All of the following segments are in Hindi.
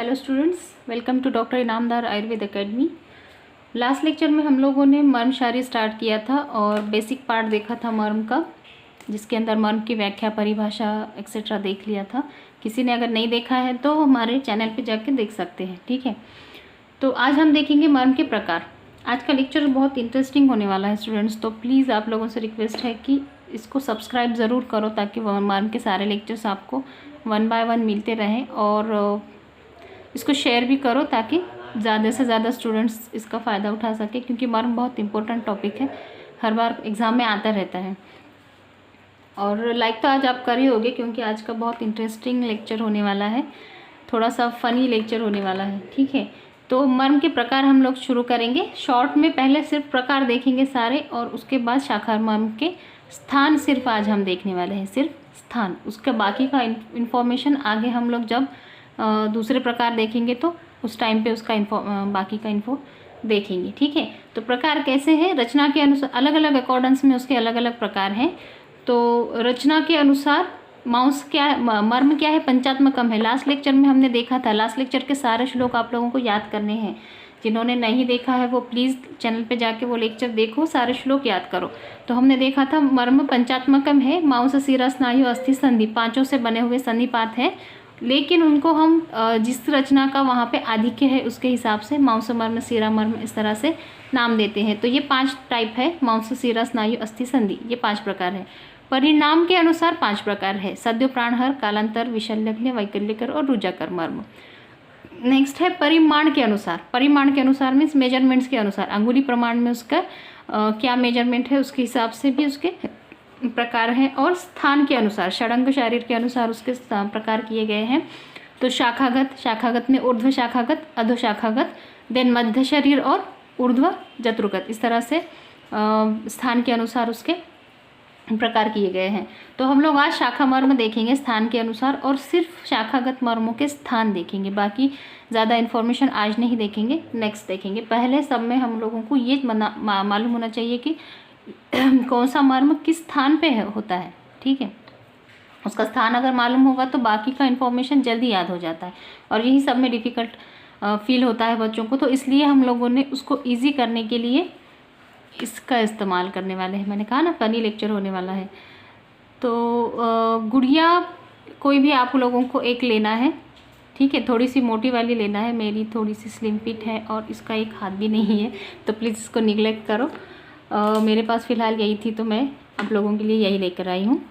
Hello students, welcome to doctor Inamdar Ayurveda academy. Last lecture में हम लोगों ने मर्मशारी स्टार्ट किया था और बेसिक पार्ट देखा था मर्म का, जिसके अंदर मर्म की व्याख्या, परिभाषा एक्सेट्रा देख लिया था। किसी ने अगर नहीं देखा है तो हमारे चैनल पे जाके देख सकते हैं, ठीक है। तो आज हम देखेंगे मर्म के प्रकार। आज का लेक्चर बहुत इंटरेस्टिंग होने वाला है स्टूडेंट्स, तो प्लीज़ आप लोगों से रिक्वेस्ट है कि इसको सब्सक्राइब ज़रूर करो ताकि मर्म के सारे लेक्चर्स आपको 1 बाय 1 मिलते रहें, और इसको शेयर भी करो ताकि ज़्यादा से ज़्यादा स्टूडेंट्स इसका फ़ायदा उठा सके, क्योंकि मर्म बहुत इंपॉर्टेंट टॉपिक है, हर बार एग्ज़ाम में आता रहता है। और लाइक तो आज आप कर ही होगे, क्योंकि आज का बहुत इंटरेस्टिंग लेक्चर होने वाला है, थोड़ा सा फ़नी लेक्चर होने वाला है, ठीक है। तो मर्म के प्रकार हम लोग शुरू करेंगे शॉर्ट में। पहले सिर्फ प्रकार देखेंगे सारे, और उसके बाद शाखा मर्म के स्थान सिर्फ आज हम देखने वाले हैं, सिर्फ स्थान। उसका बाकी का इन्फॉर्मेशन आगे हम लोग जब दूसरे प्रकार देखेंगे तो उस टाइम पे उसका बाकी का इन्फो देखेंगे, ठीक है। तो प्रकार कैसे हैं? रचना के अनुसार अलग अलग अकॉर्डेंस में उसके अलग अलग प्रकार हैं। तो रचना के अनुसार माउस क्या है, मर्म क्या है, पंचात्मकम है। लास्ट लेक्चर में हमने देखा था। लास्ट लेक्चर के सारे श्लोक आप लोगों को याद करने हैं। जिन्होंने नहीं देखा है वो प्लीज़ चैनल पे जाके वो लेक्चर देखो, सारे श्लोक याद करो। तो हमने देखा था मर्म पंचात्मकम है। मांस, शिरा, स्नायु, अस्थि, संधि, पांचों से बने हुए संधिपात है, लेकिन उनको हम जिस रचना का वहाँ पे आधिक्य है उसके हिसाब से मांस मर्म, शिरा मर्म इस तरह से नाम देते हैं। तो ये 5 टाइप है, मांस, शिरा, स्नायु, अस्थि, संधि, ये 5 प्रकार है। परिणाम के अनुसार 5 प्रकार है, सद्यो, प्राणहर, कालांतर, विशल्यग्न, वैकल्यकर और रुजाकर मर्म। नेक्स्ट है परिमाण के अनुसार। परिमाण के अनुसार मीन्स मेजरमेंट्स के अनुसार, अंगुली प्रमाण में उसका क्या मेजरमेंट है उसके हिसाब से भी उसके प्रकार हैं। और स्थान के अनुसार, षडंग शरीर के अनुसार उसके प्रकार किए गए हैं। तो शाखागत, शाखागत में ऊर्ध्व शाखागत, अधो शाखागत, देन मध्य शरीर और ऊर्ध्व जत्रुगत, इस तरह से स्थान के अनुसार उसके प्रकार किए गए हैं। तो हम लोग आज शाखा मर्म देखेंगे स्थान के अनुसार, और सिर्फ शाखागत मर्मों के स्थान देखेंगे, बाकी ज़्यादा इन्फॉर्मेशन आज नहीं देखेंगे, नेक्स्ट देखेंगे। पहले सब में हम लोगों को ये मालूम होना चाहिए कि कौन सा मर्म किस स्थान पे होता है, ठीक है। उसका स्थान अगर मालूम होगा तो बाकी का इन्फॉर्मेशन जल्दी याद हो जाता है, और यही सब में डिफ़िकल्ट फील होता है बच्चों को। तो इसलिए हम लोगों ने उसको ईजी करने के लिए इसका इस्तेमाल करने वाले हैं। मैंने कहा ना फनी लेक्चर होने वाला है। तो गुड़िया कोई भी आप लोगों को एक लेना है, ठीक है। थोड़ी सी मोटी वाली लेना है, मेरी थोड़ी सी स्लिम फिट है और इसका एक हाथ भी नहीं है, तो प्लीज़ इसको निगलेक्ट करो। मेरे पास फ़िलहाल यही थी तो मैं आप लोगों के लिए यही लेकर आई हूँ।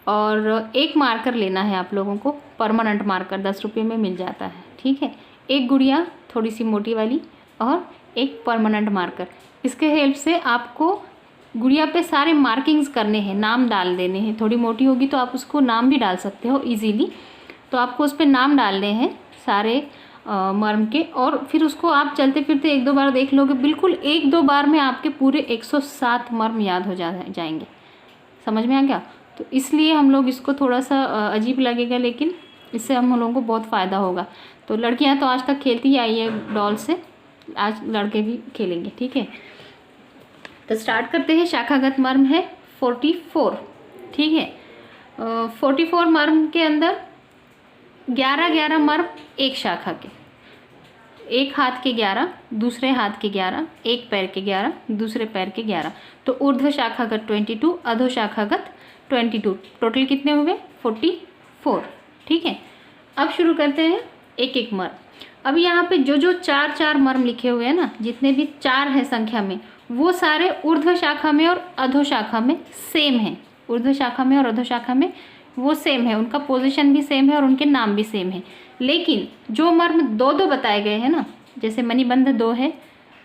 और एक मार्कर लेना है आप लोगों को, परमानेंट मार्कर 10 रुपये में मिल जाता है, ठीक है। एक गुड़िया थोड़ी सी मोटी वाली और एक परमानेंट मार्कर। इसके हेल्प से आपको गुड़िया पे सारे मार्किंग्स करने हैं, नाम डाल देने हैं। थोड़ी मोटी होगी तो आप उसको नाम भी डाल सकते हो ईजीली। तो आपको उस पर नाम डालने हैं सारे मर्म के, और फिर उसको आप चलते फिरते 1-2 बार देख लोगे, बिल्कुल 1-2 बार में आपके पूरे 107 मर्म याद हो जाएंगे। समझ में आ गया? तो इसलिए हम लोग इसको थोड़ा सा अजीब लगेगा, लेकिन इससे हम लोगों को बहुत फ़ायदा होगा। तो लड़कियां तो आज तक खेलती ही आई है डॉल से, आज लड़के भी खेलेंगे, ठीक है। तो स्टार्ट करते हैं। शाखागत मर्म है 44, ठीक है। 44 मर्म के अंदर 11 मर्म एक शाखा के, एक हाथ के 11, दूसरे हाथ के 11, एक पैर के 11, दूसरे पैर के 11। तो ऊर्ध्व शाखागत 22, अधो शाखागत 22, टोटल कितने हुए? 44, ठीक है। अब शुरू करते हैं एक एक मर्म। अब यहाँ पे जो जो 4 मर्म लिखे हुए हैं ना, जितने भी 4 हैं संख्या में, वो सारे ऊर्ध्व शाखा में और अधो शाखा में सेम हैं। ऊर्ध्व शाखा में और अधो शाखा में वो सेम है, उनका पोजीशन भी सेम है और उनके नाम भी सेम है। लेकिन जो मर्म 2-2 बताए गए हैं ना, जैसे मणिबंध 2 है,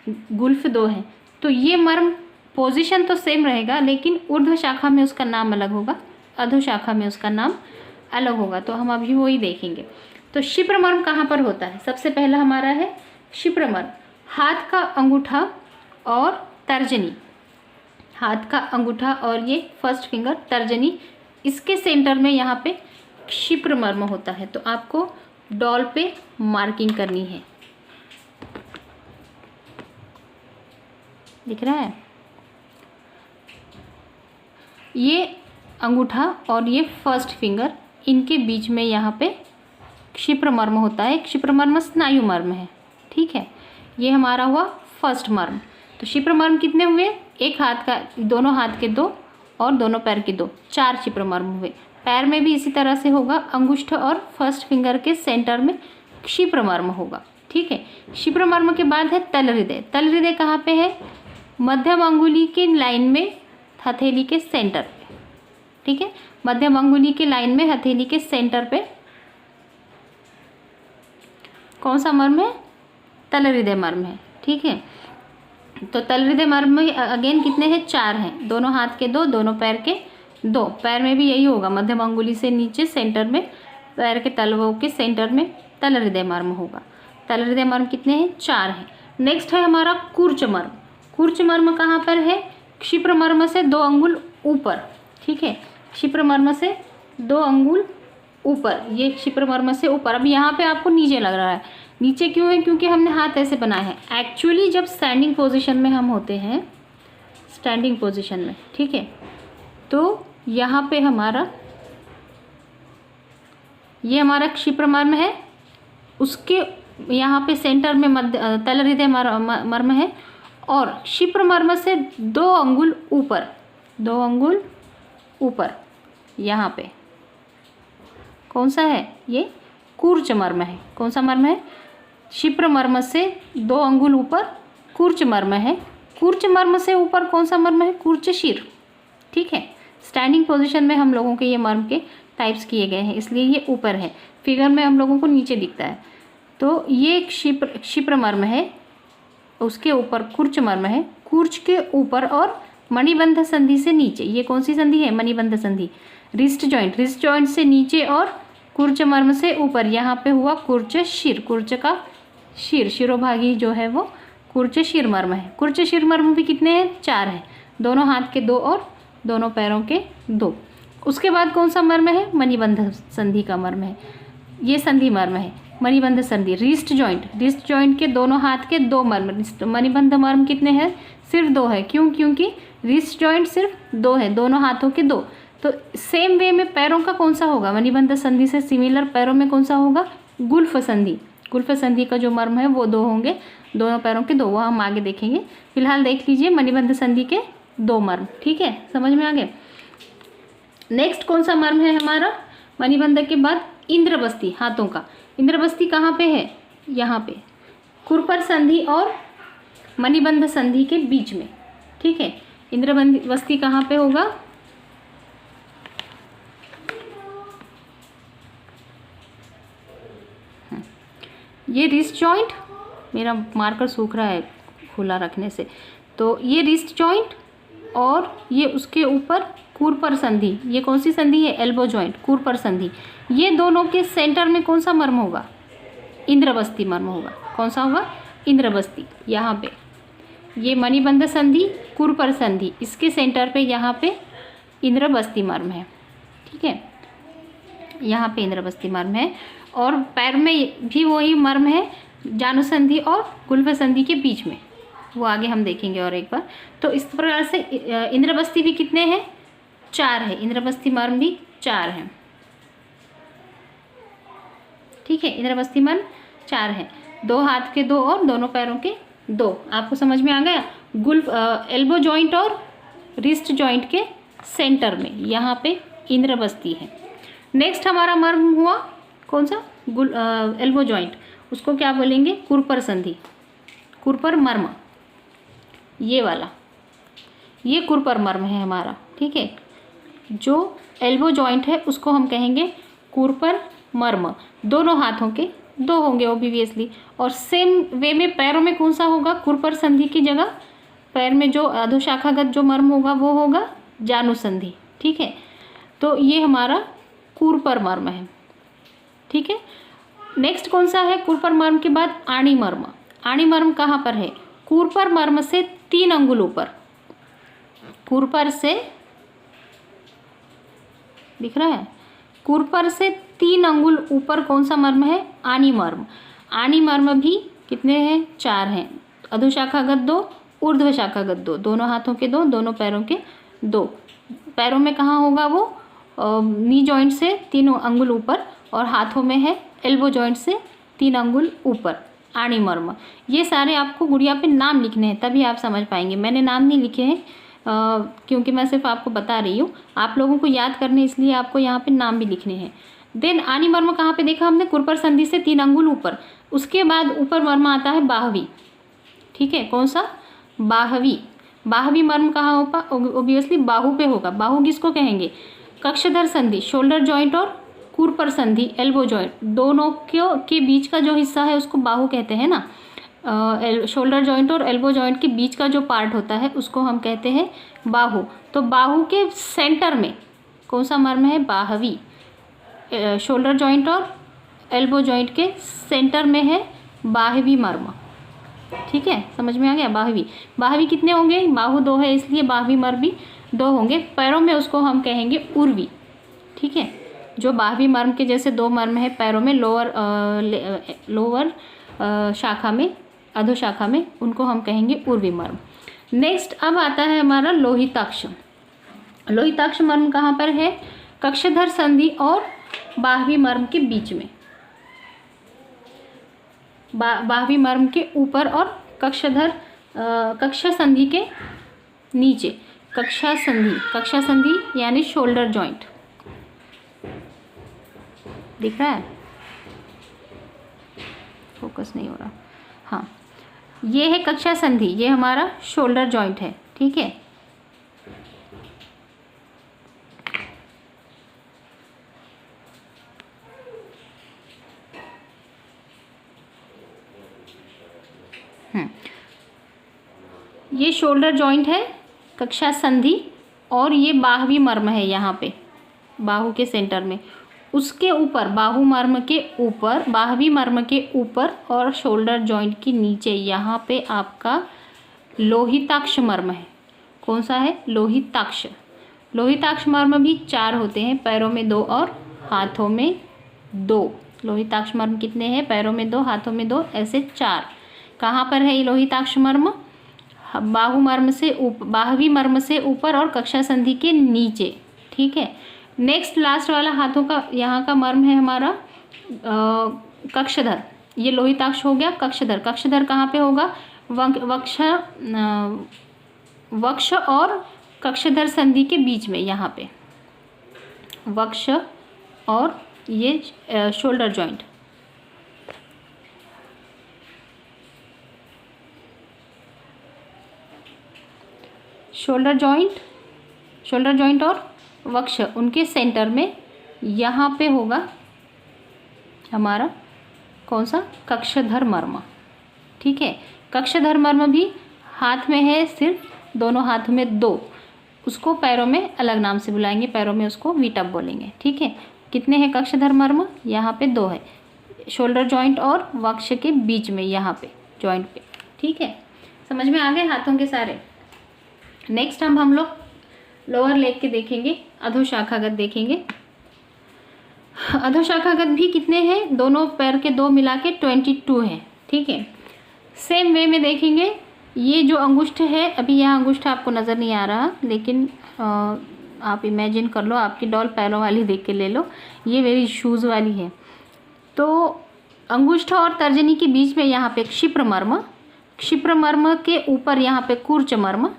गुल्फ 2 है, तो ये मर्म पोजीशन तो सेम रहेगा, लेकिन ऊर्ध्व शाखा में उसका नाम अलग होगा, अधो शाखा में उसका नाम अलग होगा। तो हम अभी वही देखेंगे। तो शिप्र मर्म कहाँ पर होता है? सबसे पहला हमारा है शिप्र मर्म, हाथ का अंगूठा और तर्जनी। हाथ का अंगूठा और ये फर्स्ट फिंगर, तर्जनी, इसके सेंटर में यहाँ पे शिप्र मर्म होता है। तो आपको डॉल पे मार्किंग करनी है, दिख रहा है? ये अंगूठा और ये फर्स्ट फिंगर, इनके बीच में यहाँ पे क्षिप्र मर्म होता है। क्षिप्र मर्म स्नायु मर्म है, ठीक है। ये हमारा हुआ फर्स्ट मर्म। तो क्षिप्र मर्म कितने हुए? एक हाथ का, दोनों हाथ के 2 और दोनों पैर के 2, 4 क्षिप्र मर्म हुए। पैर में भी इसी तरह से होगा, अंगुष्ठ और फर्स्ट फिंगर के सेंटर में क्षिप्र मर्म होगा, ठीक है। क्षिप्र मर्म के बाद है तल हृदय। तल हृदय कहाँ पे है? मध्यम अंगुली के लाइन में हथेली के सेंटर पे, ठीक है। मध्यम अंगुली के लाइन में हथेली के सेंटर पे कौन सा मर्म है? तल हृदय मर्म है, ठीक है। तो तल हृदय मर्म में अगेन कितने हैं? 4 हैं। दोनों हाथ के 2, दोनों पैर के 2। पैर में भी यही होगा, मध्यम अंगुली से नीचे सेंटर में, पैर के तलवों के सेंटर में तल हृदय मर्म होगा। तल हृदय मर्म कितने हैं? 4 हैं। नेक्स्ट है हमारा कूर्च मर्म। कूर्च मर्म कहाँ पर है? क्षिप्र मर्म से 2 अंगुल ऊपर, ठीक है। क्षिप्र मर्म से 2 अंगुल ऊपर, ये क्षिप्र मर्म से ऊपर। अब यहाँ पे आपको नीचे लग रहा है, नीचे क्यों है? क्योंकि हमने हाथ ऐसे बनाए हैं। एक्चुअली जब स्टैंडिंग पोजीशन में हम होते हैं, स्टैंडिंग पोजीशन में, ठीक है, तो यहाँ पे हमारा, ये हमारा क्षिप्र मर्म है, उसके यहाँ पे सेंटर में मध्य तल हृदय मर्म है, और क्षिप्र मर्म से 2 अंगुल ऊपर, 2 अंगुल ऊपर यहाँ पे कौन सा है? ये कूर्च मर्म है। कौन सा मर्म है? क्षिप्र मर्म से 2 अंगुल ऊपर कूर्च मर्म है। कूर्च मर्म से ऊपर कौन सा मर्म है? कूर्च शिर, ठीक है। स्टैंडिंग पोजीशन में हम लोगों के ये मर्म के टाइप्स किए गए हैं, इसलिए ये ऊपर है, फिगर में हम लोगों को नीचे दिखता है। तो ये क्षिप्र मर्म है, उसके ऊपर कूर्च मर्म है, कूर्च के ऊपर और मणिबंध संधि से नीचे। ये कौन सी संधि है? मणिबंध संधि। रिस्ट जॉइंट, रिस्ट जॉइंट से नीचे और कूर्च मर्म से ऊपर, यहाँ पे हुआ कूर्च शिर। कूर्च का शिर, शिरोभागी जो है वो कूर्च शिर मर्म है। कूर्च शिर मर्म भी कितने हैं? 4 हैं। दोनों हाथ के 2 और दोनों पैरों के 2। उसके बाद कौन सा मर्म है? मणिबंध संधि का मर्म है। ये संधि मर्म है, मणिबंध संधि। रिस्ट जॉइंट, रिस्ट जॉइंट के दोनों हाथ के 2 मर्म। मणिबंध मर्म कितने हैं? सिर्फ 2 है। क्यों? क्योंकि रिस्ट जॉइंट सिर्फ 2 है, दोनों हाथों के 2। तो सेम वे में पैरों का कौन सा होगा? मणिबंध संधि से सिमिलर पैरों में कौन सा होगा? गुल्फ संधि। गुल्फ संधि का जो मर्म है वो 2 होंगे, दोनों पैरों के 2। वो हम आगे देखेंगे। फिलहाल देख लीजिए मणिबंध संधि के 2 मर्म, ठीक है, समझ में आ गए। नेक्स्ट कौन सा मर्म है हमारा? मणिबंध के बाद इंद्रबस्ती, हाथों का। इंद्रबस्ती कहाँ पे है? यहाँ पे खुरपर संधि और मणिबंध संधि के बीच में, ठीक है। इंद्रबस्ती कहाँ पे होगा? ये रिस्ट जॉइंट, मेरा मार्कर सूख रहा है खुला रखने से, तो ये रिस्ट जॉइंट और ये उसके ऊपर खुरपर संधि। ये कौन सी संधि है? एल्बो जॉइंट, खुरपर संधि। ये दोनों के सेंटर में कौन सा मर्म होगा? इंद्रबस्ती मर्म होगा। कौन सा होगा? इंद्रबस्ती। यहाँ पे ये मणिबंध संधि, खुरपर संधि, इसके सेंटर पे यहाँ पे इंद्रबस्ती मर्म है, ठीक है। यहाँ पे इंद्रबस्ती मर्म है, और पैर में भी वही मर्म है, जानुसंधि और गुल्फ संधि के बीच में। वो आगे हम देखेंगे और एक बार। तो इस प्रकार से इंद्रबस्ती भी कितने हैं? 4 है। इंद्रबस्ती मर्म भी 4 हैं, ठीक है। इंद्रबस्ती मर्म 4 है, 2 हाथ के 2 और दोनों पैरों के 2। आपको समझ में आ गया? गुल्फ एल्बो जॉइंट और रिस्ट जॉइंट के सेंटर में यहाँ पे इंद्रबस्ती है। नेक्स्ट हमारा मर्म हुआ कौन सा? Elbow joint. उसको क्या बोलेंगे? खुरपर संधि, खुरपर मर्म। ये वाला, ये खुरपर मर्म है हमारा, ठीक है। जो एल्बो जॉइंट है उसको हम कहेंगे खुरपर मर्म। दोनों हाथों के 2 होंगे ऑब्वियसली, और सेम वे में पैरों में कौन सा होगा? खुरपर संधि की जगह पैर में जो अधोशाखागत जो मर्म होगा वो होगा जानुसंधि, ठीक है। तो ये हमारा खुरपर मर्म है, ठीक है। नेक्स्ट कौन सा है? खुरपर मर्म के बाद आणी मर्म। आणी मर्म कहाँ पर है? खुरपर मर्म से 3 अंगुल ऊपर, खुरपर से, दिख रहा है? खुरपर से 3 अंगुल ऊपर कौन सा मर्म है? आणी मर्म। आणी मर्म भी कितने हैं? 4 हैं। अधोशाखागत 2, ऊर्ध्व शाखागत 2, दोनों हाथों के 2, दोनों पैरों के 2। पैरों में कहाँ होगा वो? नी जॉइंट से 3 अंगुल ऊपर, और हाथों में है एल्बो जॉइंट से 3 अंगुल ऊपर आनी मर्म। ये सारे आपको गुड़िया पे नाम लिखने हैं, तभी आप समझ पाएंगे। मैंने नाम नहीं लिखे हैं क्योंकि मैं सिर्फ आपको बता रही हूँ, आप लोगों को याद करने, इसलिए आपको यहाँ पे नाम भी लिखने हैं। देन आनी मर्म कहाँ पे देखा हमने? कुरपर संधि से 3 अंगुल ऊपर। उसके बाद ऊपर मर्म आता है बाहवी। ठीक है, कौन सा? बाहवी। बाहवी मर्म कहाँ होगा? ऑब्वियसली बाहू पे होगा। बाहू किसको कहेंगे? कक्षधर संधि, शोल्डर जॉइंट और कुरपर संधि, एल्बो जॉइंट, दोनों के बीच का जो हिस्सा है उसको बाहू कहते हैं ना। शोल्डर जॉइंट और एल्बो जॉइंट के बीच का जो पार्ट होता है उसको हम कहते हैं बाहू। तो बाहू के सेंटर में कौन सा मर्म है? बाहवी। शोल्डर जॉइंट और एल्बो जॉइंट के सेंटर में है बाहवी मर्म। ठीक है, समझ में आ गया? बाहवी। बाहवी कितने होंगे? बाहू 2 है इसलिए बाहवी मर्म भी 2 होंगे। पैरों में उसको हम कहेंगे उर्वी। ठीक है, जो बाहवी मर्म के जैसे 2 मर्म है पैरों में, लोअर शाखा में, अधोशाखा में, उनको हम कहेंगे उर्वी मर्म। नेक्स्ट अब आता है हमारा लोहिताक्ष। लोहिताक्ष मर्म कहाँ पर है? कक्षधर संधि और बाहवी मर्म के बीच में। बाहवी मर्म के ऊपर और कक्षा संधि के नीचे। कक्षा संधि यानी शोल्डर जॉइंट। दिख रहा है? फोकस नहीं हो रहा। हाँ, ये है कक्षा संधि, ये हमारा शोल्डर जॉइंट है। ठीक है, ये शोल्डर जॉइंट है, कक्षा संधि, और ये बाहवी मर्म है यहाँ पे बाहू के सेंटर में। उसके ऊपर बाहू मर्म के ऊपर, बाहवी मर्म के ऊपर और शोल्डर जॉइंट के नीचे यहाँ पे आपका लोहिताक्ष मर्म है। कौन सा है? लोहिताक्ष। लोहिताक्ष मर्म भी 4 होते हैं, पैरों में 2 और हाथों में 2। लोहिताक्ष मर्म कितने हैं? पैरों में 2, हाथों में 2, ऐसे 4। कहाँ पर है ये लोहिताक्ष मर्म? बाहू मर्म से बाहवी मर्म से ऊपर और कक्षा संधि के नीचे। ठीक है, नेक्स्ट लास्ट वाला हाथों का यहाँ का मर्म है हमारा कक्षधर। ये लोहिताक्ष हो गया। कक्षधर, कक्षधर कहाँ पे होगा? वक्ष और कक्षधर संधि के बीच में, यहाँ पे वक्ष और ये शोल्डर जॉइंट। शोल्डर जॉइंट और वक्ष, उनके सेंटर में यहाँ पे होगा हमारा कौन सा? कक्षधर मर्म। ठीक है, कक्षधर मर्म भी हाथ में है, सिर्फ दोनों हाथ में 2। उसको पैरों में अलग नाम से बुलाएंगे, पैरों में उसको वीटअप बोलेंगे। ठीक है, कितने हैं कक्षधर मर्म? यहाँ पे 2 है, शोल्डर जॉइंट और वक्ष के बीच में, यहाँ पे जॉइंट पे। ठीक है, समझ में आ गए हाथों के सारे। नेक्स्ट हम लोग लोअर लेग के देखेंगे, अधोशाखागत देखेंगे। अधोशाखागत भी कितने हैं? दोनों पैर के 2 मिला के 22 हैं। ठीक है, सेम वे में देखेंगे। ये जो अंगुष्ठ है, अभी यहाँ अंगुष्ठ आपको नज़र नहीं आ रहा, लेकिन आप इमेजिन कर लो, आपकी डॉल पैरों वाली देख के ले लो, ये मेरी शूज़ वाली है। तो अंगुष्ठ और तर्जनी के बीच में यहाँ पे क्षिप्र मर्म, क्षिप्र मर्म के ऊपर यहाँ पे कूर्च मर्म,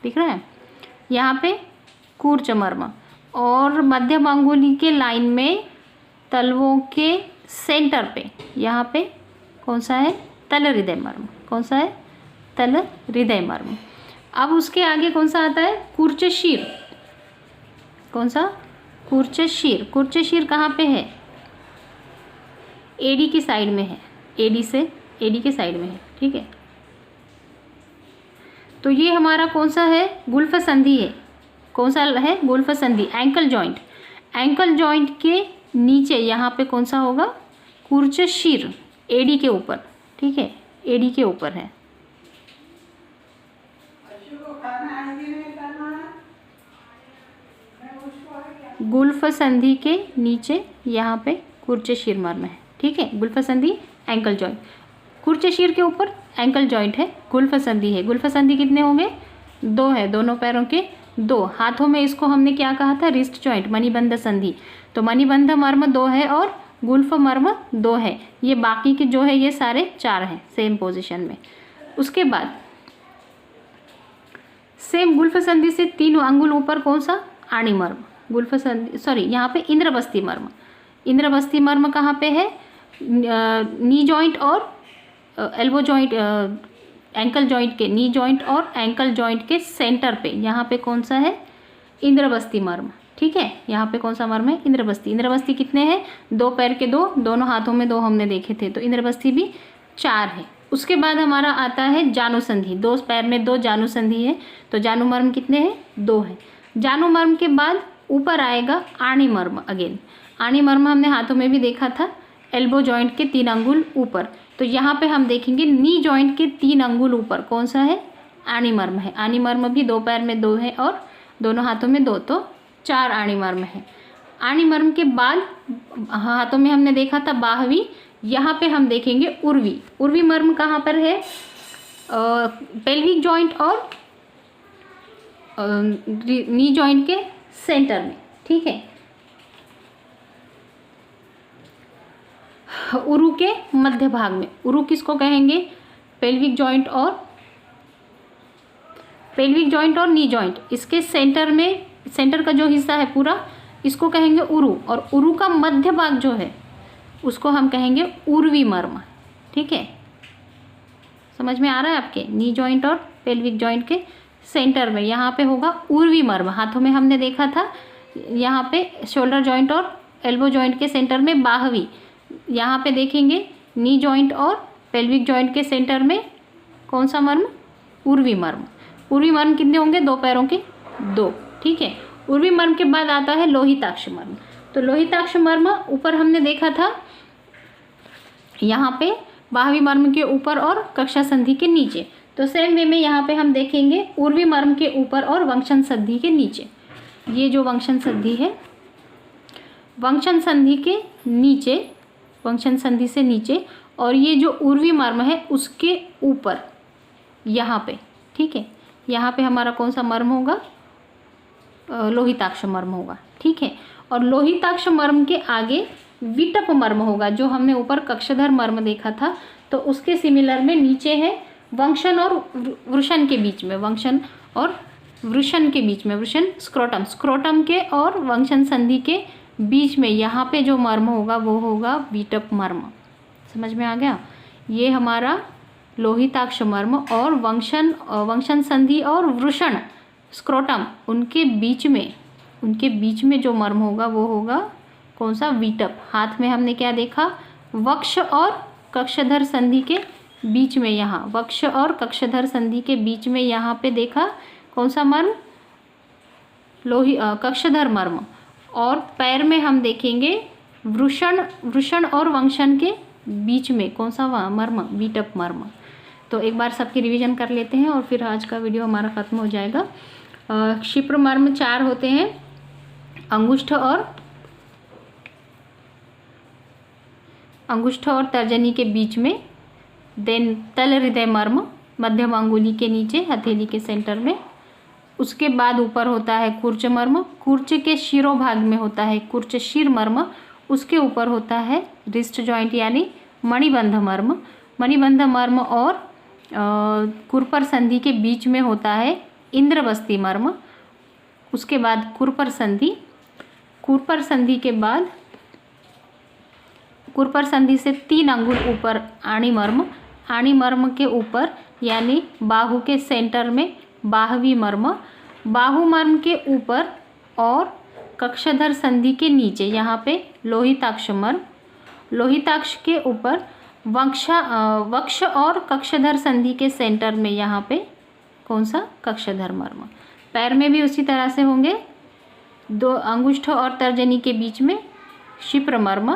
दिख रहा है? यहाँ पे कूर्च मर्म, और मध्यम अंगुली के लाइन में तलवों के सेंटर पे यहाँ पे कौन सा है? तल हृदय मर्म। कौन सा है? तल हृदय मर्म। अब उसके आगे कौन सा आता है? कूर्च शीर। कौन सा? कूर्च शीर। कूर्च शीर कहाँ पे है? एडी की साइड में है, एडी के साइड में है। ठीक है, तो ये हमारा कौन सा है? गुल्फ संधि है। कौन सा है? गुल्फ संधि। एंकल जॉइंट, एंकल जॉइंट के नीचे यहाँ पे कौन सा होगा? कूर्च शीर, एडी के ऊपर। ठीक है, एडी के ऊपर है। गुल्फ संधि के नीचे यहाँ पे कूर्च शीर मर्म है। ठीक है, गुल्फ संधि, एंकल जॉइंट। कूर्च शीर के ऊपर एंकल जॉइंट है, गुल्फ संधि है। गुल्फ संधि कितने होंगे? 2 है, दोनों पैरों के 2, हाथों में इसको हमने क्या कहा था, रिस्ट जॉइंट, मणिबंध संधि। तो मणिबंध मर्म 2 है और गुल्फ मर्म 2 है। ये बाकी के जो है ये सारे 4 हैं सेम पोजीशन में। उसके बाद सेम गुल्फ संधि से 3 अंगुल ऊपर कौन सा, आणी मर्म। गुल्फ संधि, सॉरी यहाँ पे इंद्रबस्ती मर्म। इंद्रबस्ती मर्म कहाँ पे है, नी जॉइंट और एल्बो जॉइंट, एंकल जॉइंट के, नी जॉइंट और एंकल जॉइंट के सेंटर पे, यहाँ पे कौन सा है, इंद्रबस्ती मर्म। ठीक है, यहाँ पे कौन सा मर्म है, इंद्रबस्ती। इंद्रबस्ती कितने हैं, 2 पैर के 2, दोनों हाथों में 2 हमने देखे थे, तो इंद्रबस्ती भी 4 है। उसके बाद हमारा आता है जानु संधि, 2 पैर में 2 जानु संधि है, तो जानु मर्म कितने हैं, 2 है। जानु मर्म के बाद ऊपर आएगा आणी मर्म। अगेन आणी मर्म हमने हाथों में भी देखा था, एल्बो जॉइंट के 3 अंगुल ऊपर। तो यहाँ पे हम देखेंगे नी जॉइंट के 3 अंगुल ऊपर कौन सा है, आणी मर्म है। आणी मर्म भी 2 पैर में 2 है और दोनों हाथों में 2, तो 4 आणी मर्म है। आणी मर्म के बाद हाथों में हमने देखा था बाहवी, यहाँ पे हम देखेंगे उर्वी। उर्वी मर्म कहाँ पर है, पेल्विक जॉइंट और नी जॉइंट के सेंटर में। ठीक है, उरु के मध्य भाग में। उरु किसको कहेंगे, पेल्विक जॉइंट और नी जॉइंट, इसके सेंटर में, सेंटर का जो हिस्सा है पूरा, इसको कहेंगे उरु। और उरु का मध्य भाग जो है उसको हम कहेंगे उर्वी मर्म। ठीक है, समझ में आ रहा है आपके, नी जॉइंट और पेल्विक जॉइंट के सेंटर में यहाँ पे होगा उर्वी मर्म। हाथों में हमने देखा था, यहाँ पे शोल्डर जॉइंट और एल्बो जॉइंट के सेंटर में बाहवी, यहाँ पे देखेंगे नी जॉइंट और पेल्विक जॉइंट के सेंटर में कौन सा मर्म, उर्वी मर्म। उर्वी मर्म कितने होंगे, 2 पैरों के 2। ठीक है, उर्वी मर्म के बाद आता है लोहिताक्ष मर्म। तो लोहिताक्ष मर्म ऊपर हमने देखा था, यहाँ पे बाहवी मर्म के ऊपर और कक्षा संधि के नीचे। तो सेम वे में यहाँ पे हम देखेंगे उर्वी मर्म के ऊपर और वंक्षण संधि के नीचे। ये जो वंक्षण संधि है, वंक्षण संधि के नीचे, वंक्षण संधि से नीचे, और ये जो उर्वी मर्म है उसके ऊपर यहाँ पे। ठीक है, यहाँ पे हमारा कौन सा मर्म होगा, लोहिताक्ष मर्म होगा। ठीक है, और लोहिताक्ष मर्म के आगे विटप मर्म होगा, जो हमने ऊपर कक्षधर मर्म देखा था। तो उसके सिमिलर में नीचे है वंक्षण और वृषण के बीच में, वंक्षण और वृषण के बीच में, वृषण स्क्रोटम, स्क्रोटम के और वंक्षण संधि के बीच में यहाँ पे जो मर्म होगा वो होगा विटप मर्म। समझ में आ गया, ये हमारा लोहिताक्ष मर्म और वंक्षण संधि और वृषण स्क्रोटम, उनके बीच में जो मर्म होगा वो होगा कौन सा, विटप। हाथ में हमने क्या देखा, वक्ष और कक्षधर संधि के बीच में, यहाँ वक्ष और कक्षधर संधि के बीच में यहाँ पे देखा कौन सा मर्म, कक्षधर मर्म। और पैर में हम देखेंगे वृषण और वंक्षण के बीच में कौन सा मर्म, विटप मर्म। तो एक बार सबकी रिवीजन कर लेते हैं और फिर आज का वीडियो हमारा ख़त्म हो जाएगा। क्षिप्र मर्म 4 होते हैं, अंगुष्ठ और तर्जनी के बीच में। देन तल हृदय मर्म मध्यम अंगुली के नीचे, हथेली के सेंटर में। उसके बाद ऊपर होता है कूर्च मर्म, कूर्च के शिरोभाग में होता है कूर्च शिर मर्म। उसके ऊपर होता है रिस्ट जॉइंट यानी मणिबंध मर्म। मणिबंध मर्म और कुरपर संधि के बीच में होता है इंद्रबस्ती मर्म। उसके बाद कुरपर संधि, कुरपर संधि के बाद कुरपर संधि से 3 अंगुल ऊपर आणी मर्म। आणी मर्म के ऊपर यानी बाहु के सेंटर में बाहवी मर्म। बाहु मर्म के ऊपर और कक्षधर संधि के नीचे यहाँ पे लोहिताक्ष मर्म। लोहिताक्ष के ऊपर वक्ष और कक्षधर संधि के सेंटर में यहाँ पे कौन सा, कक्षधर मर्म। पैर में भी उसी तरह से होंगे, 2 अंगुष्ठ और तर्जनी के बीच में क्षिप्र मर्म,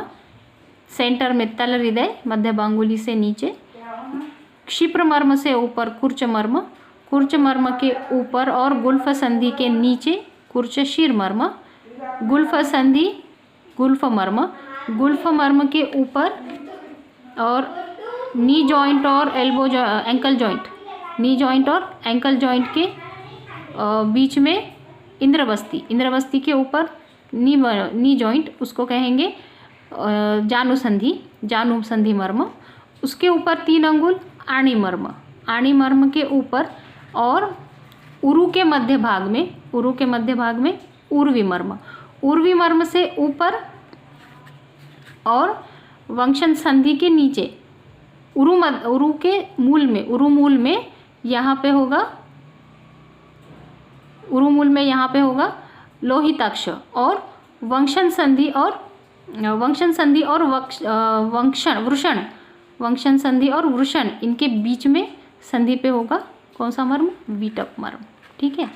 सेंटर में तल हृदय मध्य बांगुली से नीचे। क्षिप्र मर्म से ऊपर कूर्च मर्म, कूर्च मर्म के ऊपर और गुल्फ संधि के नीचे कूर्च शिर मर्म। गुल्फ संधि गुल्फ मर्म, गुल्फ मर्म के ऊपर और नी जॉइंट और एंकल जॉइंट, नी जॉइंट और एंकल जॉइंट के बीच में इंद्रवस्ती के ऊपर नी जॉइंट, उसको कहेंगे जानु संधि मर्म। उसके ऊपर 3 अंगुल आणी मर्म के ऊपर, और उरु के मध्य भाग में उर्वी मर्म से ऊपर और वंक्षन संधि के नीचे उरु के मूल में यहाँ पे होगा, उरु मूल में यहाँ पे होगा लोहिताक्ष, और वंक्षन संधि और वृषण इनके बीच में संधि पे होगा कौन सा मर्म? विटप मर्म। ठीक है,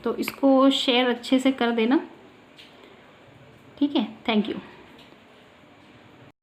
तो इसको शेयर अच्छे से कर देना। ठीक है, थैंक यू।